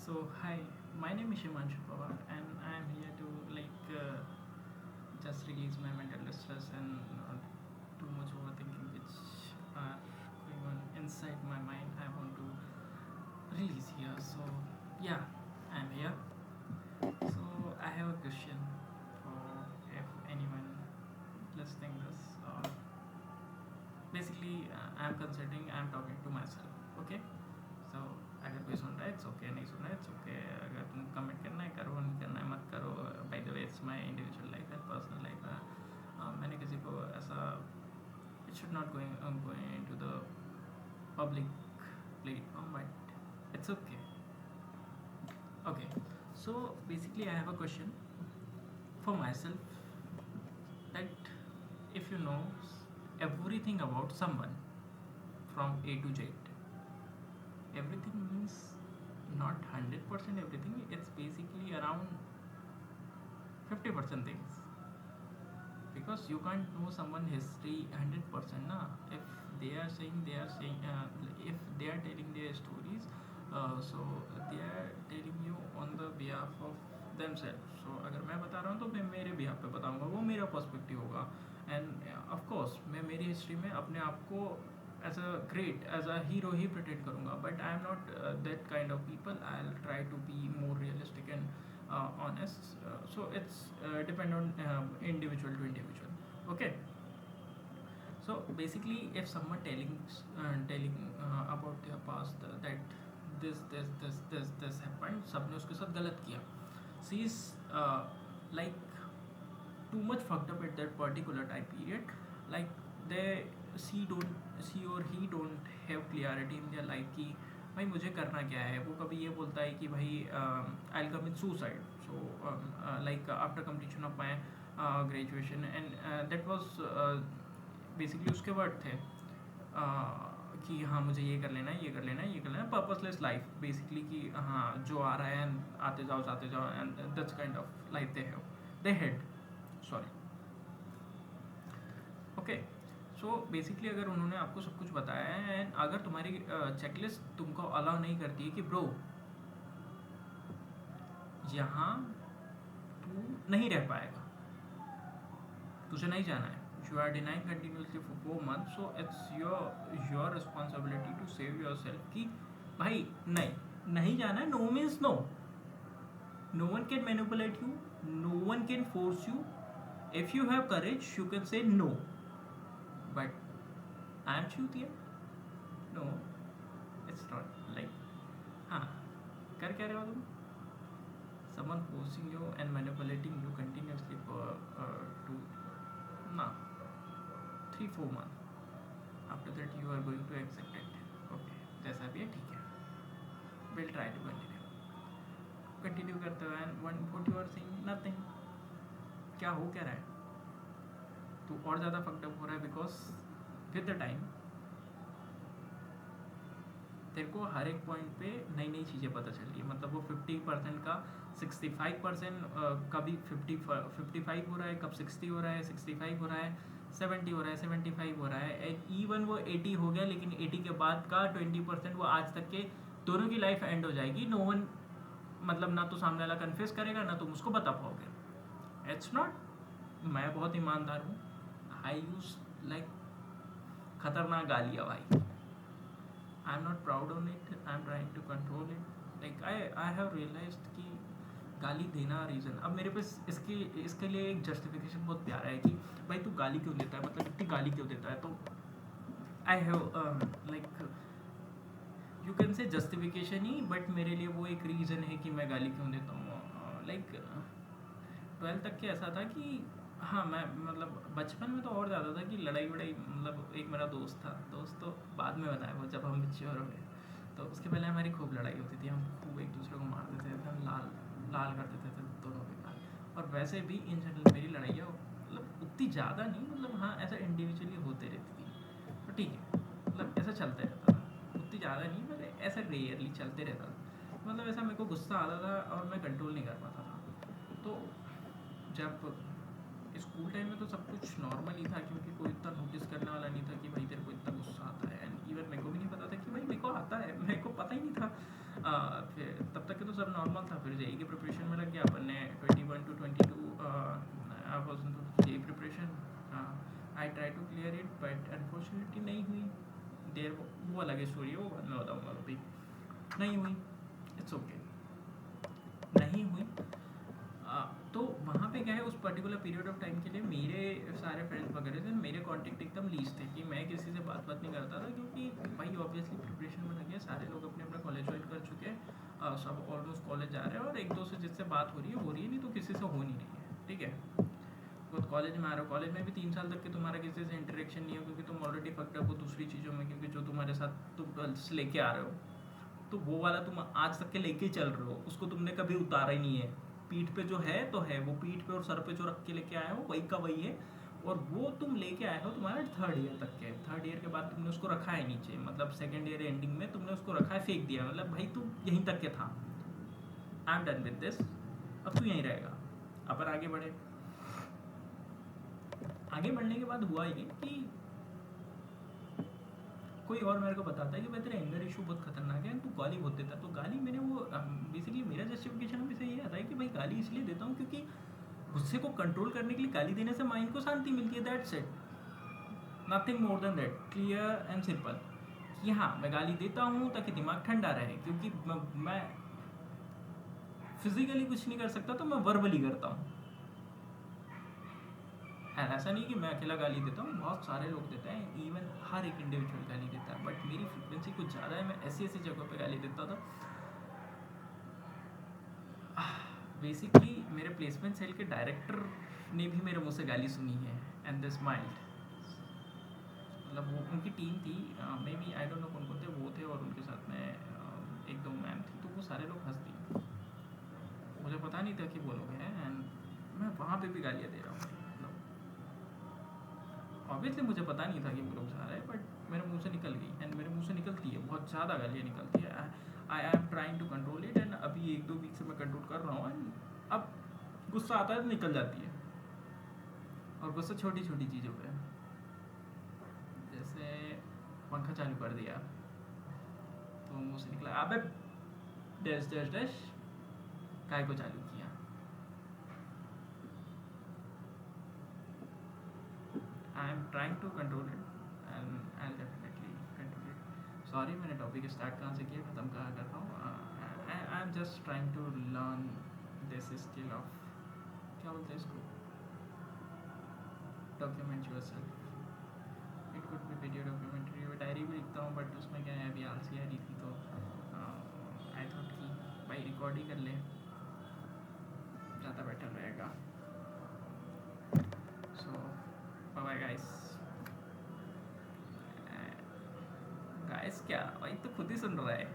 So hi, my name is Himanshu Pawar, and I am here to just release my mental distress and not too much overthinking which are going on inside my mind. I want to release here. So yeah, I'm here. So I have a question for if anyone listening this. Basically, I'm considering I'm talking to myself. Okay. So अगर कोई सुन रहा है it's okay, नहीं सुन रहा है it's okay, अगर तुम comment करना है करो, नहीं करना है मत करो. By the way it's my individual life है, पर्सनल लाइफ है. मैंने किसी को ऐसा it should not going into the public platform but it's okay. Okay, so basically I have a question for my self that if you know everything about someone from A to Z, everything means not 100% everything, it's basically around 50% things, because you can't know someone history 100% na. If if they are telling their stories, so they are telling you on the behalf of themselves. So अगर मैं बता रहा हूँ तो मैं मेरे behalf पे बताऊँगा, वो मेरा पर्सपेक्टिव होगा. एंड ऑफ कोर्स मैं मेरी हिस्ट्री में अपने आप को as a great as a hero ही प्रिटेंड करूँगा, but I am not that kind of people. I will try to be more realistic and honest. So it's depend on individual to individual. Okay. So basically, if someone telling about their past, that this happened, सबने उसके साथ गलत किया. She is like too much fucked up at that particular time period. Like they she or he don't have clarity in their life कि भाई मुझे करना क्या है. वो कभी ये बोलता है कि भाई I will commit suicide. So like after completion of my graduation, and that was basically उसके वर्ड थे कि हाँ मुझे ये कर लेना है, ये कर लेना है, ये कर लेना है. पर्पसलेस लाइफ बेसिकली कि हाँ जो आ रहा है आते जाओ जाते जाओ, and that's kind of life they had. Sorry. Okay. So basically अगर उन्होंने आपको सब कुछ बताया है, एंड अगर तुम्हारी चेकलिस्ट तुमको अलाउ नहीं करती है कि ब्रो यहाँ तू नहीं रह पाएगा, तुझे नहीं जाना है, you are denying continuously for 4 months, so it's your responsibility to save yourself कि भाई नहीं नहीं जाना है. No means no. No one can manipulate you, no one can force you. If you have courage you can say no, but I am चूतिया. No, it's not like. हाँ, कर क्या रहे हो तुम? Someone forcing you and manipulating you continuously for two, no, 3-4 months. After that you are going to accept it. Okay, जैसा भी है ठीक है. We'll try to continue करते हुए, and what you are saying nothing. क्या हो क्या रहा है? तू और ज़्यादा fucked up हो रहा है, because with the time तेरे को हर एक पॉइंट पे नई नई चीज़ें पता चल रही है. मतलब वो 50% का 65%, कभी 55 हो रहा है, कब 60 हो रहा है, 65 हो रहा है, 70 हो रहा है, 75 हो रहा है, एंड इवन वो 80 हो गया. लेकिन 80 के बाद का 20% वो आज तक के दोनों की लाइफ एंड हो जाएगी. नो वन, मतलब ना तो सामने वाला कन्फेस करेगा ना तुम उसको बता पाओगे. It's not. मैं बहुत ईमानदार हूँ. आई यूज लाइक खतरनाक गालियाँ भाई. I am not proud on it, I am trying to control it. Like I have realised कि गाली देना रीज़न. अब मेरे पास इसके लिए एक जस्टिफिकेशन बहुत प्यारा है कि भाई तू गाली क्यों देता है, मतलब इतनी गाली क्यों देता है. तो I have like you can से जस्टिफिकेशन ही, बट मेरे लिए वो एक रीज़न है कि मैं गाली क्यों देता हूँ. लाइक 12th तक के ऐसा था कि हाँ मैं मतलब बचपन में तो और ज़्यादा था कि लड़ाई वड़ाई. मतलब एक मेरा दोस्त था, दोस्त तो बाद में बताया वो जब हम मैच्योर हो गए. तो उसके पहले हमारी खूब लड़ाई होती थी, हम खूब एक दूसरे को मारते थे, हम लाल लाल कर देते थे दोनों के गाल. और वैसे भी इन जनरल मेरी लड़ाइयाँ मतलब उतनी ज़्यादा नहीं, मतलब हाँ ऐसा इंडिविजुअली होते रहती थी. तो ठीक है, मतलब ऐसा चलते रहता था. उतनी ज़्यादा नहीं, मतलब ऐसा रेयरली चलते रहता था. मतलब ऐसा मेरे को गुस्सा आता था और मैं कंट्रोल नहीं कर पाता था. तो जब स्कूल टाइम में तो सब कुछ नॉर्मल ही था, क्योंकि कोई इतना नोटिस करने वाला नहीं था कि भाई तेरे को इतना गुस्सा आता है. एंड इवन मेरे को भी नहीं पता था कि भाई मेरे को आता है, मेरे को पता ही नहीं था. फिर तब तक के तो सब नॉर्मल था, फिर जेई की प्रिपरेशन में लग गया अपन ने 21 to 22 I was into JEE preparation. I try to clear it but unfortunately नहीं हुई। देर वो अलग स्टोरी है, वो बाद में बताऊँगा, अभी नहीं हुई, इट्स ओके, नहीं हुई। तो वहाँ पे क्या है, उस पर्टिकुलर पीरियड ऑफ टाइम के लिए मेरे सारे फ्रेंड्स वगैरह थे, मेरे कॉन्टेक्ट एकदम लीस्ट थे कि मैं किसी से बात नहीं करता था, क्योंकि भाई ऑब्वियसली प्रिपरेशन में लगे, सारे लोग अपने अपना कॉलेज ज्वाइन कर चुके हैं, सब ऑलमोस्ट कॉलेज जा रहे हैं, और एक दो से जिससे बात हो रही है, नहीं तो किसी से हो नहीं रही है, ठीक है। तो कॉलेज में आ रहे हो, कॉलेज में भी 3 साल तक के तुम्हारा किसी से इंटरेक्शन नहीं है, क्योंकि तुम ऑलरेडी फक्ड अप हो दूसरी चीज़ों में, क्योंकि जो तुम्हारे साथ तुम लेके आ रहे हो, तो वो वाला तुम आज तक के लेके चल रहे हो, उसको तुमने कभी उतारा ही नहीं है। पीठ पे जो है तो है, वो पीठ पे और सर पे जो रख के लेके आए हो वही का वही है, और वो तुम लेके आए हो तुम्हारे 3rd ईयर तक के। 3rd ईयर के बाद तुमने उसको रखा है नीचे, मतलब 2nd ईयर एंडिंग में तुमने उसको रखा है, फेंक दिया, मतलब भाई तू यहीं तक के था, I am done with this, अब तू यहीं रहेगा। अपन आगे बढ़े। आगे बढ़ने के बाद हुआ ये कि कोई और मेरे को बताता है कि भाई तेरा एंगर इशू बहुत खतरनाक है, तू गाली बहुत देता है। तो गाली मैंने वो बेसिकली मेरा जस्टिफिकेशन हमेशा ये आता है कि भाई गाली इसलिए देता हूँ क्योंकि गुस्से को कंट्रोल करने के लिए गाली देने से माइंड को शांति मिलती है, that's it, nothing more than that, clear and simple. कि हाँ, मैं गाली देता हूँ ताकि दिमाग ठंडा रहे, क्योंकि मैं फिजिकली कुछ नहीं कर सकता, तो मैं वर्बली करता हूँ। ऐसा नहीं कि मैं अकेला गाली देता हूँ, बहुत सारे लोग देते हैं, इवन हर एक इंडिविजुअल गाली देता है, बट मेरी फ्रिक्वेंसी कुछ ज़्यादा है, मैं ऐसी ऐसी जगहों पे गाली देता था। बेसिकली मेरे प्लेसमेंट सेल के डायरेक्टर ने भी मेरे मुंह से गाली सुनी है, एंड दे स्माइल्ड। मतलब वो उनकी टीम थी, maybe I don't know कौन कौन थे, वो थे और उनके साथ में एक दो मैम थी, तो वो सारे लोग हंसती। मुझे पता नहीं था कि वो लोग हैं, एंड मैं वहाँ पे भी गालियाँ दे रहा हूँ। ऑब्वियसली मुझे पता नहीं था कि वो लोग जा रहे हैं, बट मेरे मुंह से निकल गई, एंड मेरे मुंह से निकलती है, बहुत ज़्यादा गालियाँ निकलती है। I am trying to control it, and अभी 1-2 वीक से मैं कंट्रोल कर रहा हूँ, एंड अब गुस्सा आता है तो निकल जाती है। और गुस्सा छोटी छोटी चीज़ों पे, जैसे पंखा चालू कर दिया तो मुंह से निकला अबे डैश डैश डैश, काय को चालू किया। I am trying to control it, and I definitely control it. Sorry, मैंने टॉपिक स्टार्ट कहाँ से किया, ख़त्म कहाँ कर रहा हूँ। I am just trying to learn this skill of, क्या बोलते हैं इसको, document yourself. It could be video documentary, मैं डायरी भी लिखता हूँ, बट उसमें क्या है, अभी आलसी आ रही थी, तो आई थॉट कि भाई रिकॉर्ड ही कर ले, ज़्यादा बेटर रहेगा। सो बाय गाइस। गाइस क्या, भाई तो खुद ही सुन रहा है।